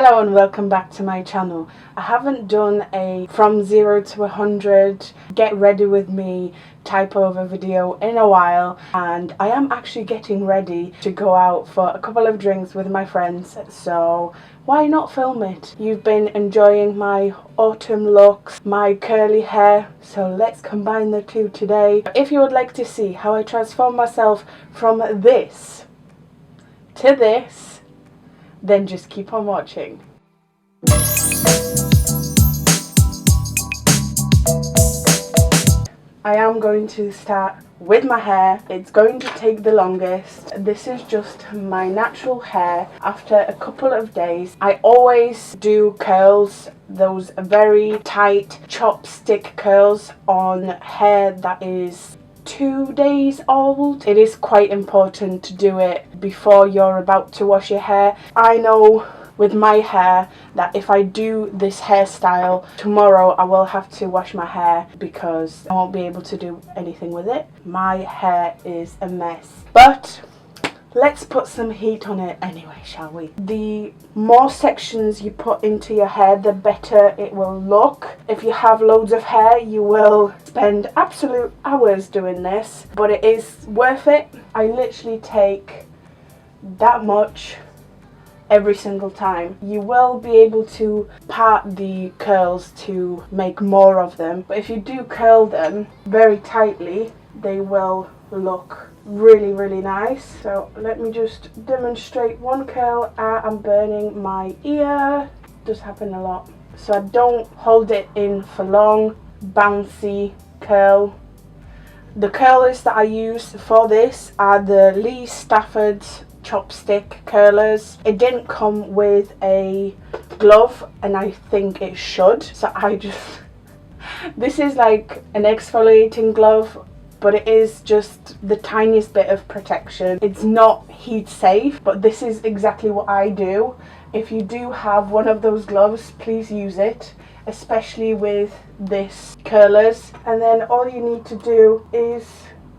Hello and welcome back to my channel. I haven't done a from 0 to 100 get ready with me type of a video in a while, and I am actually getting ready to go out for a couple of drinks with my friends, so why not film it? You've been enjoying my autumn looks, my curly hair, so let's combine the two today. If you would like to see how I transform myself from this to this, then just keep on watching. I am going to start with my hair. It's going to take the longest. This is just my natural hair after a couple of days. I always do curls, those very tight chopstick curls on hair that is 2 days old. It is quite important to do it before you're about to wash your hair. I know with my hair that if I do this hairstyle tomorrow, I will have to wash my hair because I won't be able to do anything with it. My hair is a mess, but let's put some heat on it anyway, shall we? The more sections you put into your hair, the better it will look. If you have loads of hair, you will spend absolute hours doing this, but it is worth it. I literally take that much every single time. You will be able to part the curls to make more of them, but if you do curl them very tightly, they will look really nice. So let me just demonstrate one curl. I'm burning my ear. Does happen a lot, so I don't hold it in for long. Bouncy curl. The curlers that I use for this are the Lee Stafford chopstick curlers. It didn't come with a glove, and I think it should, so I just this is like an exfoliating glove, but it is just the tiniest bit of protection. It's not heat safe, but this is exactly what I do. If you do have one of those gloves, please use it, especially with this curlers. And then all you need to do is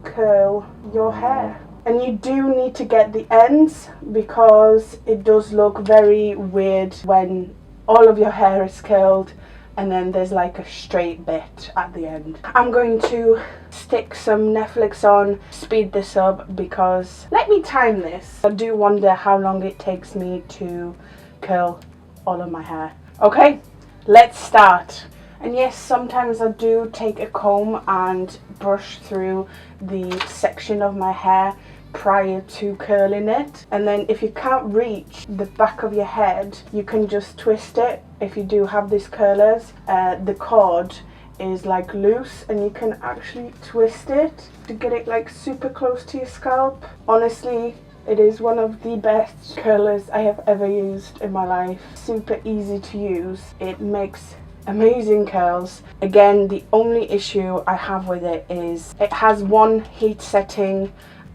curl your hair. And you do need to get the ends because it does look very weird when all of your hair is curled and then there's like a straight bit at the end. I'm going to stick some Netflix on, speed this up, because let me time this. I do wonder how long it takes me to curl all of my hair. Okay, let's start. And yes, sometimes I do take a comb and brush through the section of my hair prior to curling it, and then if you can't reach the back of your head, you can just twist it. If you do have these curlers, the cord is like loose and you can actually twist it to get it like super close to your scalp. Honestly, it is one of the best curlers I have ever used in my life. Super easy to use. It makes amazing curls. Again, the only issue I have with it is it has one heat setting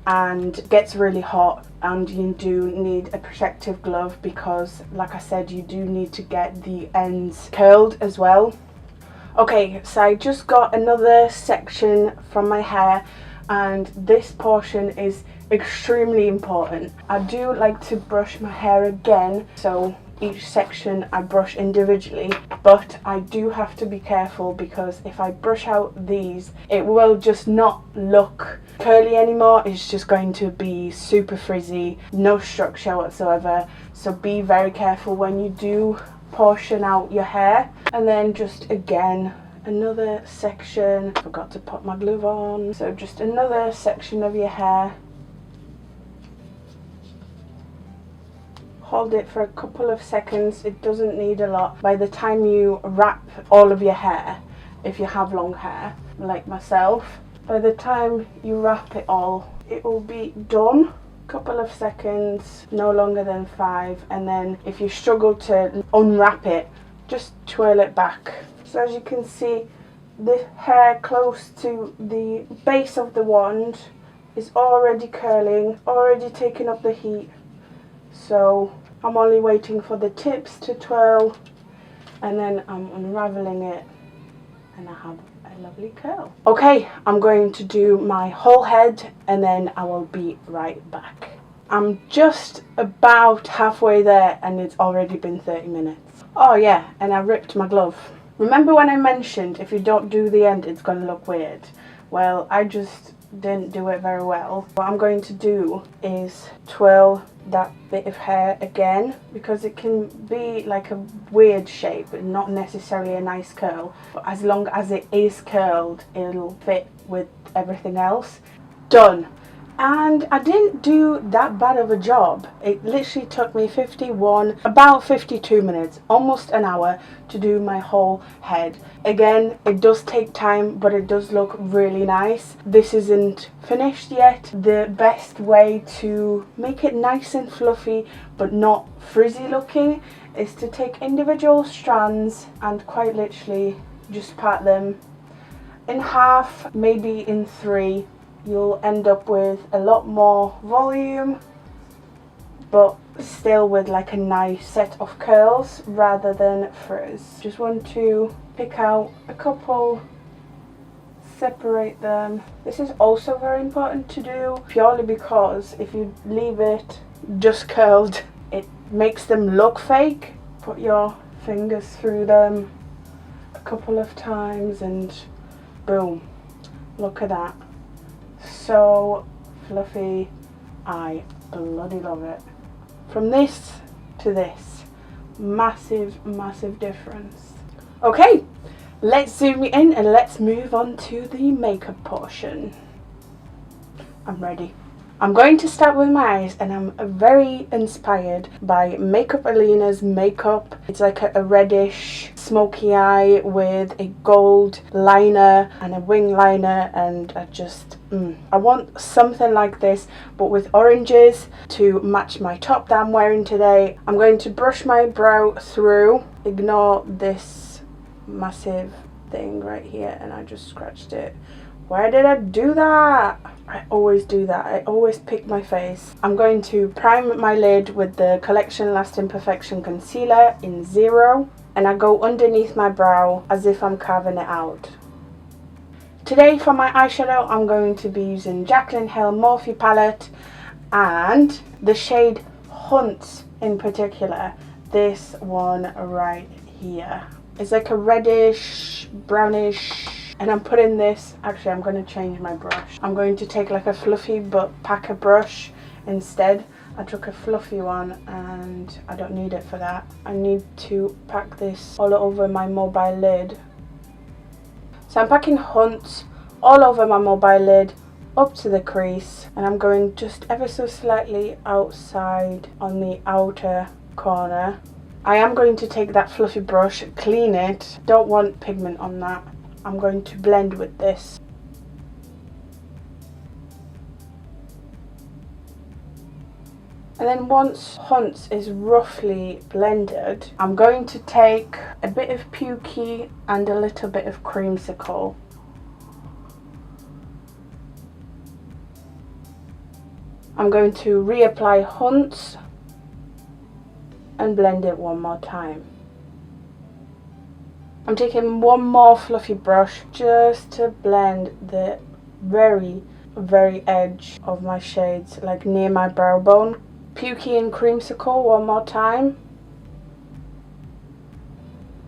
and gets really hot, and you do need a protective glove because, like I said, you do need to get the ends curled as well. Okay, so I just got another section from my hair, and this portion is extremely important. I do like to brush my hair again, so each section I brush individually, but I do have to be careful because if I brush out these, it will just not look curly anymore. It's just going to be super frizzy, no structure whatsoever, so be very careful when you do portion out your hair. And then just again another section, forgot to put my glove on, so just another section of your hair. Hold it for a couple of seconds, it doesn't need a lot. By the time you wrap all of your hair, if you have long hair like myself, by the time you wrap it all, it will be done. Couple of seconds, no longer than 5, and then if you struggle to unwrap it, just twirl it back. So as you can see, the hair close to the base of the wand is already curling, already taking up the heat. So I'm only waiting for the tips to twirl, and then I'm unraveling it, and I have a lovely curl. Okay, I'm going to do my whole head and then I will be right back. I'm just about halfway there and it's already been 30 minutes. Oh yeah, and I ripped my glove. Remember when I mentioned if you don't do the end it's gonna look weird? Well, I just didn't do it very well. What I'm going to do is twirl that bit of hair again, because it can be like a weird shape and not necessarily a nice curl, but as long as it is curled it'll fit with everything else. Done. And I didn't do that bad of a job. It literally took me about 52 minutes, almost an hour, to do my whole head. Again, it does take time, but it does look really nice. This isn't finished yet. The best way to make it nice and fluffy, but not frizzy looking, is to take individual strands and quite literally just part them in half, maybe in three. You'll end up with a lot more volume, but still with like a nice set of curls rather than frizz. Just want to pick out a couple, separate them. This is also very important to do, purely because if you leave it just curled, it makes them look fake. Put your fingers through them a couple of times and boom, look at that. So fluffy. I bloody love it. From this to this, massive difference. Okay, let's zoom in and let's move on to the makeup portion. I'm ready. I'm going to start with my eyes, and I'm very inspired by Makeup Alina's makeup. It's like a reddish smoky eye with a gold liner and a wing liner, and I want something like this but with oranges to match my top that I'm wearing today. I'm going to brush my brow through. Ignore this massive thing right here, and I just scratched it. Why did I do that? I always do that. I always pick my face. I'm going to prime my lid with the Collection Lasting Perfection Concealer in 0, and I go underneath my brow as if I'm carving it out. Today for my eyeshadow, I'm going to be using Jaclyn Hill Morphe palette and the shade Hunts in particular. This one right here. It's like a reddish, brownish, and I'm putting this, actually I'm going to change my brush. I'm going to take like a fluffy but packer brush instead. I took a fluffy one and I don't need it for that. I need to pack this all over my mobile lid. So I'm packing Hunt all over my mobile lid up to the crease, and I'm going just ever so slightly outside on the outer corner. I am going to take that fluffy brush, clean it. Don't want pigment on that. I'm going to blend with this. And then once Hunt's is roughly blended, I'm going to take a bit of Pukey and a little bit of Creamsicle. I'm going to reapply Hunt's and blend it one more time. I'm taking one more fluffy brush just to blend the very edge of my shades, like near my brow bone. Pukey and Creamsicle one more time.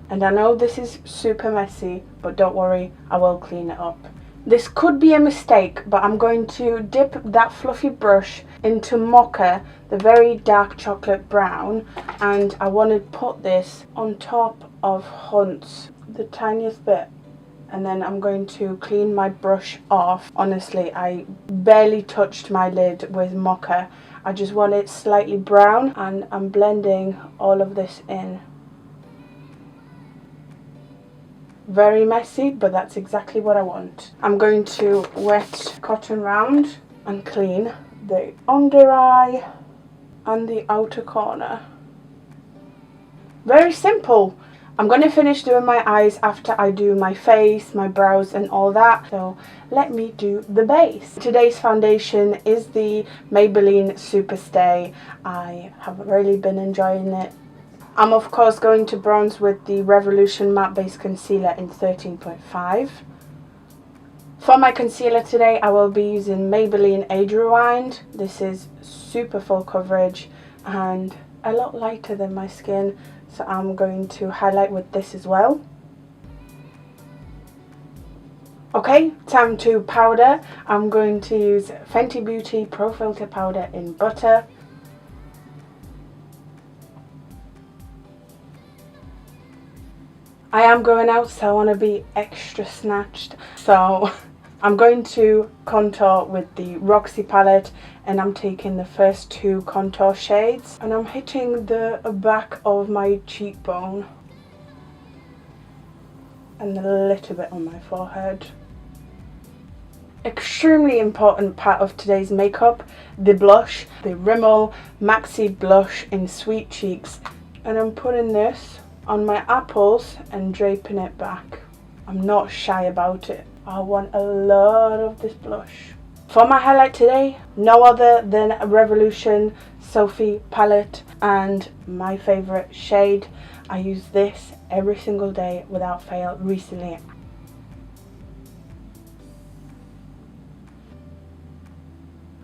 And I know this is super messy, but don't worry, I will clean it up. This could be a mistake, but I'm going to dip that fluffy brush into Mocha, the very dark chocolate brown, and I want to put this on top of Hunt's, the tiniest bit, and then I'm going to clean my brush off. Honestly, I barely touched my lid with Mocha. I just want it slightly brown, and I'm blending all of this in. Very messy, but that's exactly what I want. I'm going to wet cotton round and clean the under eye and the outer corner. Very simple. I'm going to finish doing my eyes after I do my face, my brows and all that. So let me do the base. Today's foundation is the Maybelline Superstay. I have really been enjoying it. I'm of course going to bronze with the Revolution Matte Base Concealer in 13.5. For For my concealer today, I will be using Maybelline Age Rewind. This is super full coverage and a lot lighter than my skin, so I'm going to highlight with this as well. Okay, time to powder. I'm going to use Fenty Beauty Pro Filter Powder in Butter. I am going out, so I want to be extra snatched. So I'm going to contour with the Roxy palette, and I'm taking the first 2 contour shades and I'm hitting the back of my cheekbone and a little bit on my forehead. Extremely important part of today's makeup, the blush, the Rimmel Maxi Blush in Sweet Cheeks, and I'm putting this on my apples and draping it back. I'm not shy about it. I want a lot of this blush. For my highlight today, no other than Revolution Sophie palette and my favourite shade. I use this every single day without fail recently.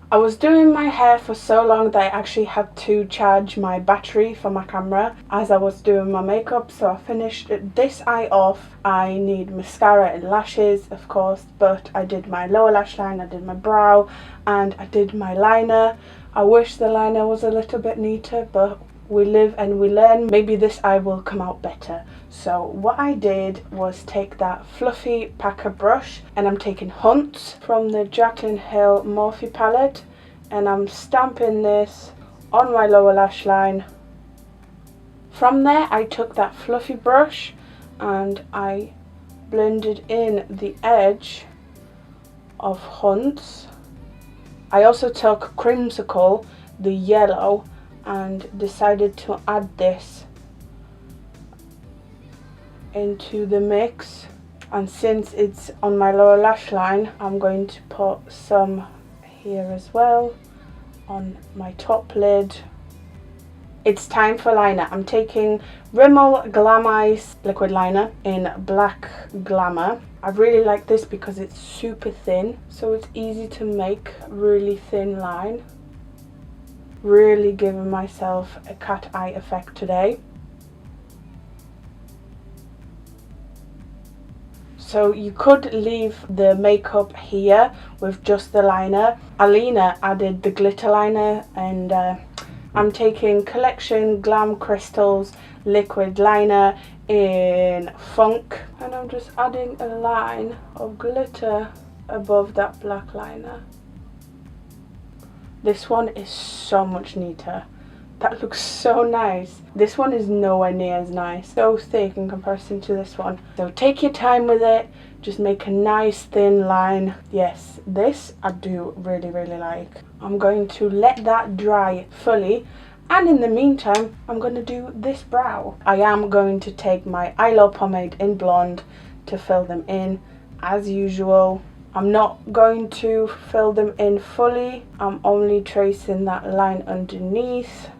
I was doing my hair for so long that I actually had to charge my battery for my camera as I was doing my makeup, so I finished this eye off. I need mascara and lashes, of course, but I did my lower lash line, I did my brow, and I did my liner. I wish the liner was a little bit neater, but we live and we learn. Maybe this eye will come out better. So what I did was take that fluffy packer brush, and I'm taking Hunt's from the Jaclyn Hill Morphe palette, and I'm stamping this on my lower lash line. From there I took that fluffy brush and I blended in the edge of Hunt's. I also took Creamsicle, the yellow, and decided to add this into the mix, and since it's on my lower lash line, I'm going to put some here as well on my top lid. It's time for liner. I'm taking Rimmel Glam Eyes liquid liner in Black Glamour. I really like this because it's super thin, so it's easy to make really thin line. Really giving myself a cat eye effect today. So you could leave the makeup here with just the liner. Alina added the glitter liner, and I'm taking Collection Glam Crystals liquid liner in Funk, and I'm just adding a line of glitter above that black liner. This one is so much neater. That looks so nice. This one is nowhere near as nice. So thick in comparison to this one. So take your time with it. Just make a nice thin line. Yes, this I do really like. I'm going to let that dry fully. And in the meantime, I'm going to do this brow. I am going to take my eyelash pomade in Blonde to fill them in as usual. I'm not going to fill them in fully. I'm only tracing that line underneath.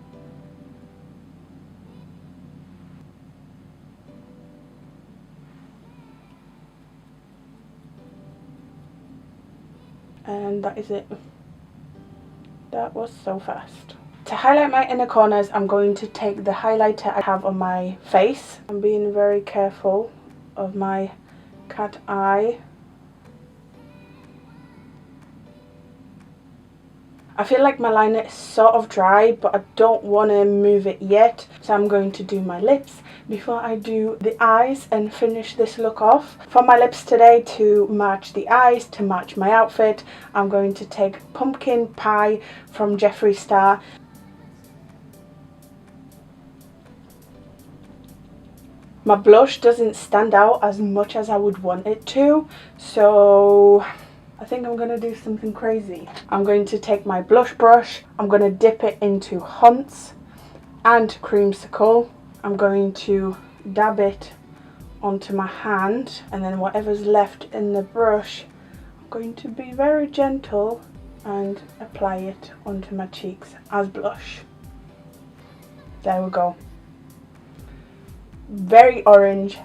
And that is it. That was so fast. To highlight my inner corners, I'm going to take the highlighter I have on my face. I'm being very careful of my cat eye. I feel like my liner is sort of dry, but I don't want to move it yet. So I'm going to do my lips before I do the eyes and finish this look off. For my lips today, to match the eyes, to match my outfit, I'm going to take Pumpkin Pie from Jeffree Star. My blush doesn't stand out as much as I would want it to, so I think I'm going to do something crazy. I'm going to take my blush brush, I'm going to dip it into Hunt's and Creamsicle. I'm going to dab it onto my hand, and then whatever's left in the brush, I'm going to be very gentle and apply it onto my cheeks as blush. There we go. Very orange,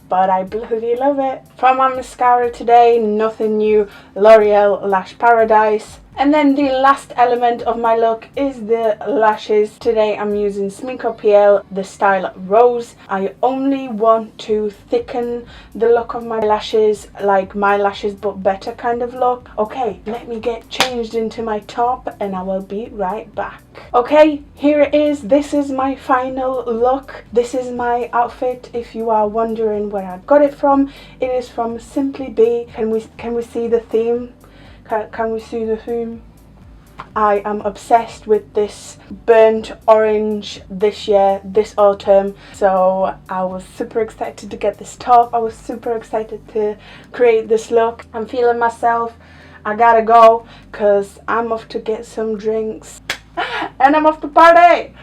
but I bloody love it. For my mascara today, nothing new, L'Oreal Lash Paradise. And then the last element of my look is the lashes. Today I'm using Sminko PL, the style Rose. I only want to thicken the look of my lashes, like my lashes but better kind of look. Okay, let me get changed into my top and I will be right back. Okay, here it is. This is my final look. This is my outfit. If you are wondering where I got it from, it is from Simply Be. Can we see the theme? Can we see the theme? I am obsessed with this burnt orange this year, this autumn. So I was super excited to get this top. I was super excited to create this look. I'm feeling myself. I gotta go because I'm off to get some drinks and I'm off to party.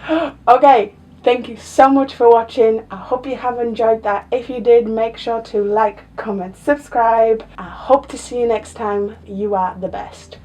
Okay. Thank you so much for watching. I hope you have enjoyed that. If you did, make sure to like, comment, subscribe. I hope to see you next time. You are the best.